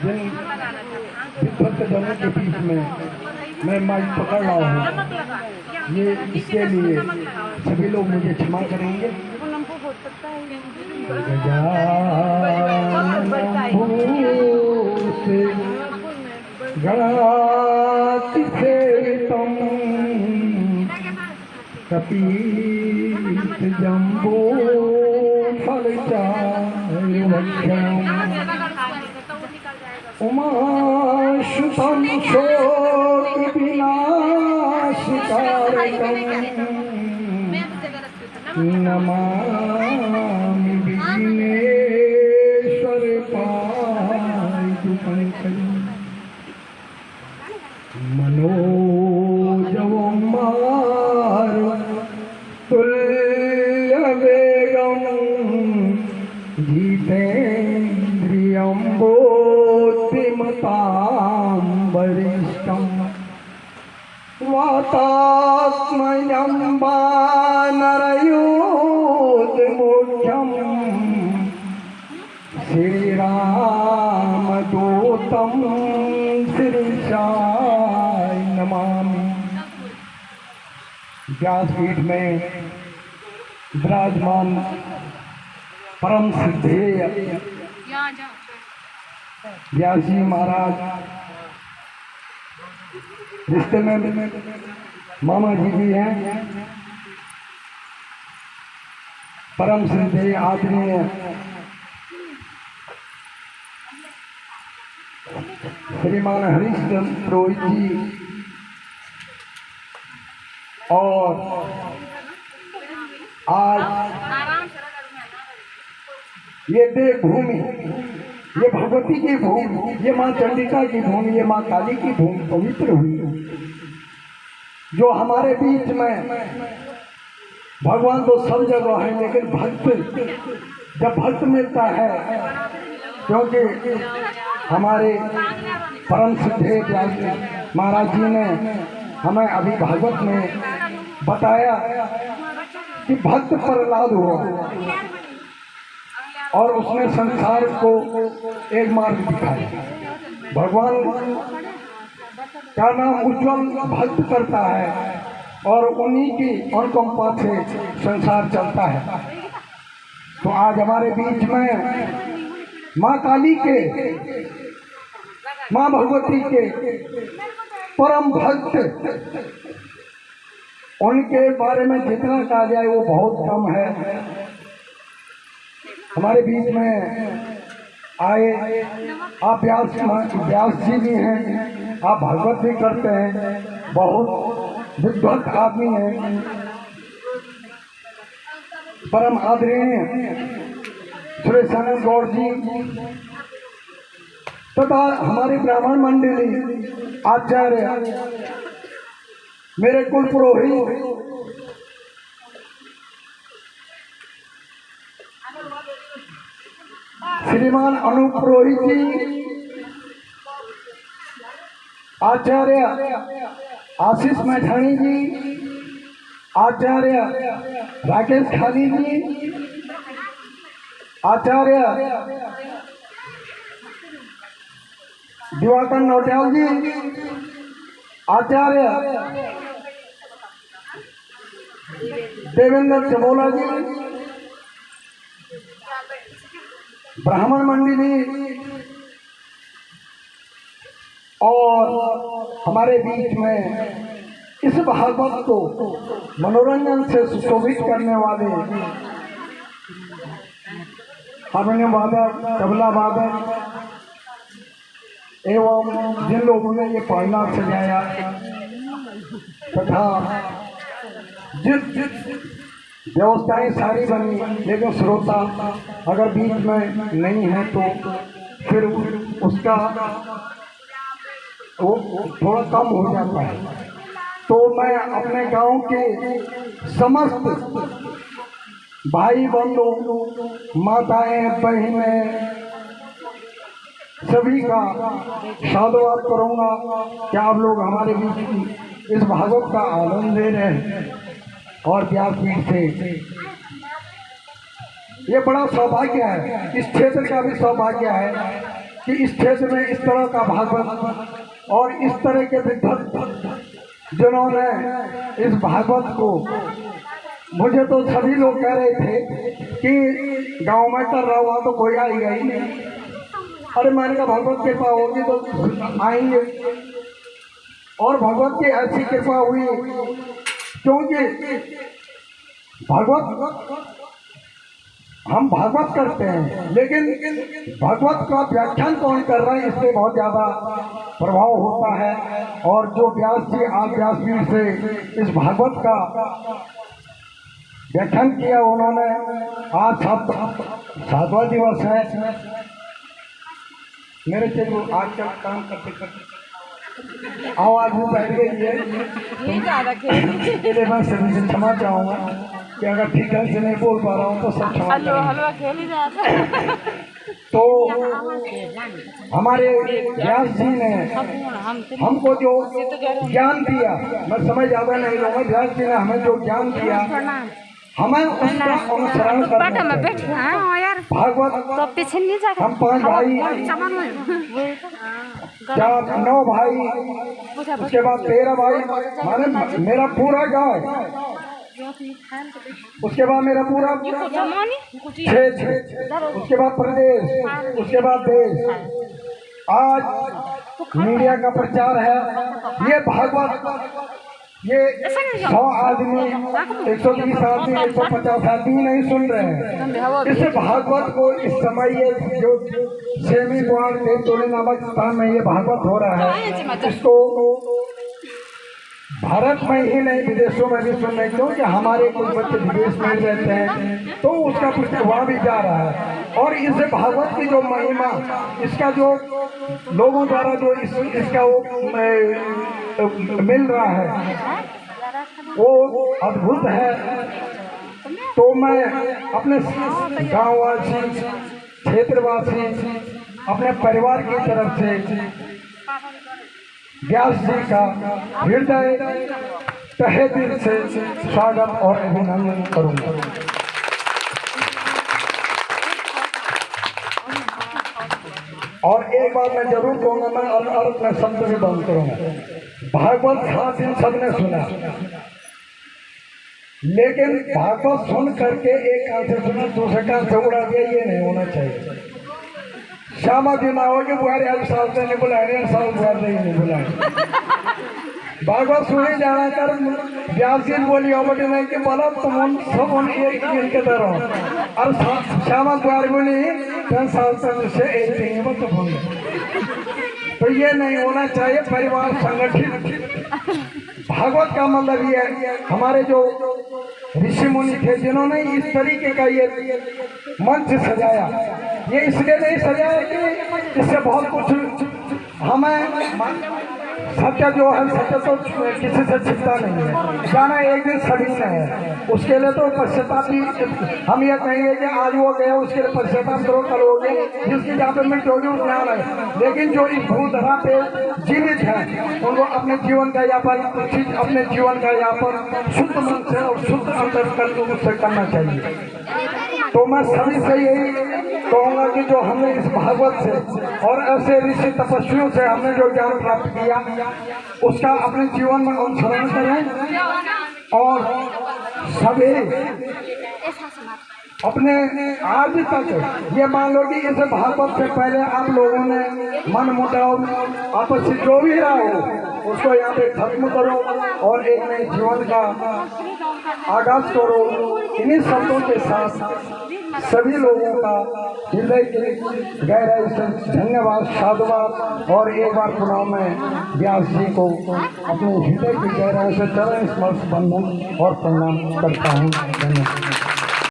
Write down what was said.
जिन विभक्त जनों के बीच में मैं माइक पकड़ रहा हूँ, ये इसके लिए सभी लोग मुझे क्षमा करेंगे। गणाति से तम कपीत जम्बो फलचारुवक्षणम् उमाशुतं शोकविनाशकारकम् नमामि विघ्नेश्वर पादुकङ्करम् मनोजवं मारुतुल्यवेगं जितेन्द्रियं बुद्धिमतां वरिष्ठं वातात्मजं वानरयूथमुख्यं श्रीरामदूतं शिरसाय नमामि। व्यासपीठ में विराजमान परम सिद्धेय व्यास जी महाराज, रिश्ते में मामा जी भी हैं, परम सिद्धेय आदरणीय श्रीमान हरिश्चंद्र पुरोहित जी और आज ये देवभूमि, ये भगवती की भूमि, ये माँ चंडिका की भूमि, ये माँ काली की भूमि पवित्र हुई, जो हमारे बीच में भगवान तो सब जगह है, लेकिन भक्त जब भक्त मिलता है, क्योंकि हमारे परम सिद्धे व्यास महाराज जी ने हमें अभी भागवत में बताया कि भक्त प्रहलाद हुआ और उसने संसार को एक मार्ग दिखाया। भगवान का नाम उज्ज्वल भक्त करता है और उन्हीं की अनुकंपा से संसार चलता है। तो आज हमारे बीच में माँ काली के, माँ भगवती के परम भक्त, उनके बारे में जितना कहा जाए वो बहुत कम है। हमारे बीच में आए आप व्यास जी भी हैं, आप भागवत भी करते हैं, बहुत विद्वत आदमी हैं, परम आदरणीय सुरेशानंद गौड़ जी तथा हमारी ब्राह्मण मंडली आचार्य, मेरे कुल पुरोहित श्रीमान अनूप पुरोहित जी, आचार्य आशीष मैठाणी जी, आचार्य राकेश खाली जी, आचार्य दिवाकर नौटियाल जी, आचार्य देवेंद्र चमोला जी, ब्राह्मण मंडली और हमारे बीच में इस भागवत को मनोरंजन से सुशोभित करने वाले हारमोनियम वादक, तबला वादक एवं जिन लोगों ने ये पालना सजाया तथा जिस व्यवस्थाएं सारी बनी, लेकिन श्रोता अगर बीच में नहीं है तो फिर उसका वो थोड़ा कम हो जाता है। तो मैं अपने गांव के समस्त भाई बंधु, माताएं, बहनें, सभी का साधुवाद करूंगा कि आप लोग हमारे बीच इस भागवत का आनंद ले रहे हैं और व्यासपीठ से ये बड़ा सौभाग्य है, इस क्षेत्र का भी सौभाग्य है कि इस क्षेत्र में इस तरह का भागवत और इस तरह के विद्वत जिन्होंने इस भागवत को, मुझे तो सभी लोग कह रहे थे कि गांव में कर रहा हुआ तो कोई आएगा ही नहीं। अरे मैंने कहा भगवत कृपा होगी तो आएंगे, और भगवत की ऐसी कृपा हुई क्योंकि भगवत, हम भागवत करते हैं लेकिन भागवत का व्याख्यान कौन कर रहा है इससे बहुत ज़्यादा प्रभाव होता है। और जो व्यास जी आज व्यास जी से इस भागवत का व्याख्यान किया उन्होंने, आज 7वां दिवस है। मेरे चलो आजकल काम करते करते आवाज में बैठ गई है, मैं सभी से क्षमा चाहूँगा कि अगर ठीक ढंग से नहीं बोल पा रहा हूँ तो सब क्षमा करें। तो हमारे व्यास जी ने हमको जो ज्ञान दिया, मैं समय ज़्यादा नहीं लूँगा, व्यास जी ने हमें जो ज्ञान दिया हमें उसका अनुसरण करना चाहिए। भागवत हम 5 भाई, 9 भाई, उसके बाद 13 भाई, माने मेरा पूरा गाँव, उसके बाद मेरा पूरा 6, उसके बाद प्रदेश, उसके बाद देश। आज मीडिया का प्रचार है, ये भागवत, ये 100 आदमी, 120 आदमी, 150 आदमी नहीं सुन रहे हैं। इस भागवत को इस समय ये जो सेमी द्वार तेतुली नामक स्थान में ये भागवत हो रहा है, इसको भारत में ही नहीं विदेशों में भी सुन रहे, क्योंकि हमारे कुछ बच्चे विदेश में रहते हैं तो उसका प्रचार वहाँ भी जा रहा है। और इस भागवत की जो महिमा, इसका जो लोगों द्वारा जो इसका वो मिल रहा है वो अद्भुत है। तो मैं अपने गाँववासी, क्षेत्रवासी, अपने परिवार की तरफ से व्यास जी का हृदय तहे दिल से स्वागत और अभिनंदन करूंगा। और एक बात मैं जरूर कहूँगा, मैं और अपने शब्द भी बंद करूँगा। भागवत 7 दिन सबने सुना, लेकिन भागवत सुन करके एक कान से सुना दूसरे कान से उड़ा दिया, ये नहीं होना चाहिए। श्यामा जी ना हो कि बुहारी आज साल से नहीं बुलाए, साल बुहार नहीं बुलाए। भागवत सुने जाना कर व्यास जी बोली बट नहीं कि बोला तुम सब एक इनके तरह, और श्यामा बुहारी बोली 10 साल से एक देंगे तो ये नहीं होना चाहिए। परिवार संगठित, भागवत का मतलब ये है, हमारे जो ऋषि मुनि थे जिन्होंने इस तरीके का ये मंच सजाया, ये इसलिए नहीं सजाया कि इससे बहुत कुछ हमें, सत्य जो है सत्य तो किसी से छिपता नहीं है, जाना एक दिन सभी से है। उसके लिए तो पश्चाताप भी, हम ये कहेंगे कि आज वो गया उसके लिए पश्चाताप करो, कल हो गए, जिसकी जहाँ पे मृत्यु होगी वो ज्ञान है। लेकिन जो इस भूधरा पे जीवित है उनको अपने जीवन का यापन, अपने जीवन का यापन शुद्ध मन से और शुद्ध अंतर्करण से करना चाहिए। तो मैं सभी से यही कहूँगा कि जो हमने इस भागवत से और ऐसे ऋषि तपस्वियों से हमने जो ज्ञान प्राप्त किया उसका अपने जीवन में अनुसरण करें, और सभी अपने आज तक ये मान लो कि इस भागवत से पहले आप लोगों ने मन मुटाव आपस में जो भी रहा हो उसको यहाँ पे खत्म करो और एक नए जीवन का आगाज करो। इन्हीं शब्दों के साथ सभी लोगों का हृदय के गहराई से धन्यवाद, साधुवाद, और एक बार पुनः मैं व्यास जी को अपने हृदय की गहराई से चरण स्पर्श बंधन और प्रणाम करता हूँ। धन्यवाद।